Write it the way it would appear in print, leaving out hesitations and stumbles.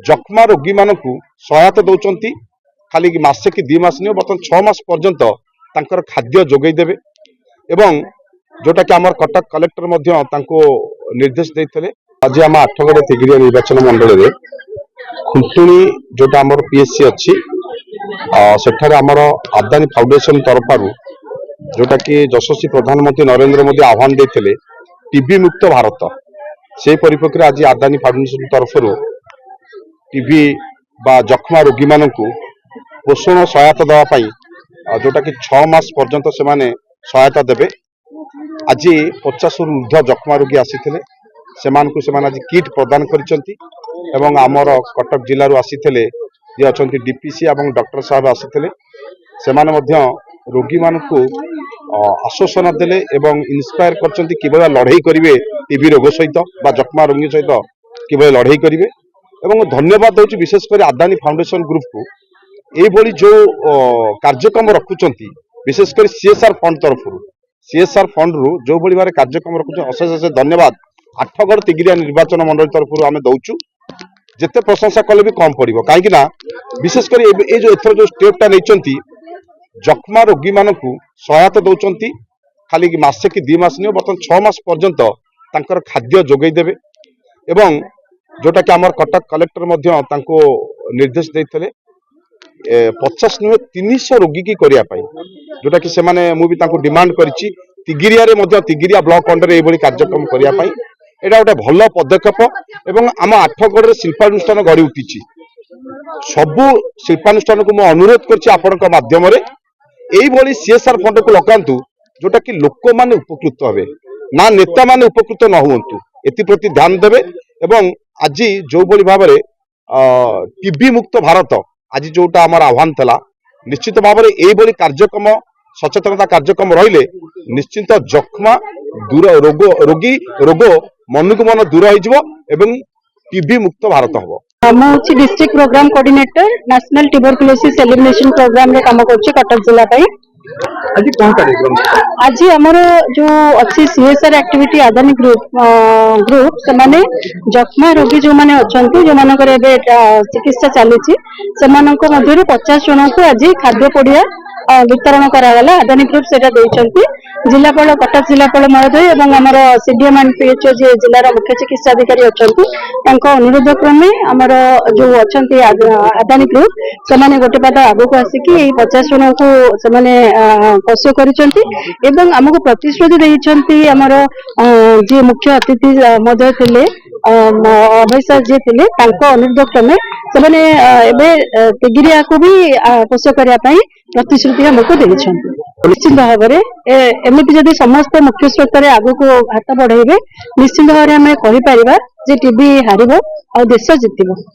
जक्मा रोगी मानक सहायता दौरान खाली मासे कि 2 मास नहीं बर्तमान 6 मास पर्यंत तांकर खाद्य जोगई देवे एवं जोटा कि आमर कटक कलेक्टर निर्देश देते आज आम आठगड़ तिगिरिया निर्वाचन मंडल में खुंटुणी जोटा आमर पीएससी अच्छी सेठारे आमर आदानी फाउंडेशन तरफ जोटा कि यशस्वी प्रधानमंत्री नरेंद्र मोदी आह्वान देते टीबी मुक्त भारत से परिप्रेक्षी आज आदानी फाउंडेशन तरफ टीबी बा जक्मा रोगी मानक पोषण सहायता देवाई जोटा कि 6 मास पर्यंत से सहायता देवे आज 50 ऊर्ध्व जक्मा रोगी आसी आज किट प्रदान कर आमर कटक जिलूर आसी ये अच्छा डीपीसी और डॉक्टर साहब आसी से रोगी मानक आश्वासन देले इन्स्पायर कर लड़ाई करेंगे टीबी रोग सहित जक्मा रोगी सहित कि लड़ाई करेंगे धन्यवाद दूसरी विशेषकर आदानी फाउंडेशन ग्रुप को ये जो कार्यक्रम रखुंट विशेषकर सीएसआर फंड तरफ सीएसआर फंड रु जो भाई कार्यक्रम रखुच अशेष अशेष धन्यवाद आठगड़ तिगिरिया निर्वाचन मंडल तरफ आम दौचु जिते प्रशंसा कले भी कम पड़ो कहीं विशेषकर ये जो एथर जो स्टेपटा नहीं जक्मा रोगी मानक सहायता दौरान खाली मासे कि 2 मास नहीं बर्तमान 6 मास पर्यंत तांकर खाद्य जोगई देवे एवं जोटा कि आमर कटक कलेक्टर निर्देश देते 50 नुहे 300 रोगी की करने जोटा कि से मुझे डिमांड करी तिगिरिया ब्लॉक अंडर ये कार्यक्रम करने यहाँ गोटे भल पदक्षेप एवं आम आठगढ़ शिल्पानुष्ठान गढ़ी उठी सबू शिल्पानुष्ठान को अनुरोध करध्यम सीएसआर फंड को लगातु जोटा कि लोक मैंने उपकृत हे ना नेता माने उपकृत न हुंतु एप्रति ध्यान देवे एवं आज जो भाव में टीबी मुक्त भारत आज जोटा आमर आह्वान था निश्चित भाव में यही कार्यक्रम सचेतनता कार्यक्रम रहिले निश्चित जक्मा दूर रोगी रोग मन को मन दूर हो टीबी मुक्त भारत हम district programme coordinator national tuberculosis elimination programme रे काम करछि कटक जिला पे आज कौन कार्यक्रम आज हमर जो अच्छी सीएसआर एक्टिविटी आदानी ग्रुप से माने जक्मा रोगी जो माने अछंती जो मानकर एबे चिकित्सा चली से मानको मध्यरु 50 जन को आज खाद्य पड़िया वितरण करागला आदानी ग्रुप सेटा देइछंती जिलापाल कटक जिलापाल महोदय एवं आमर सीडीएम एंड पीएचओ जे जिलार मुख्य चिकित्सा अधिकारी अछंती तांको अनुरोध क्रमे आमर जो अछंती आदानी ग्रुप से माने गोटे पाद आगु को आसिकी 50 जन को से माने पशु करिसंती एवं हमको प्रतिश्रुति देइछंती आमर जे मुख्य अतिथि महोदय थिले अभय सर जे थिले तांको अनुरोध क्रमे से माने एबे तिगिरिया को भी पशु करिया पई प्रतिश्रुति हमको देइछंती निश्चित भाव में एमती जदि समस्त मुख्य स्रोत आगु को हाथ बढ़ेबे निश्चित भाव में कहि परिबा जे टीबी हारिबो और देश जितिबो।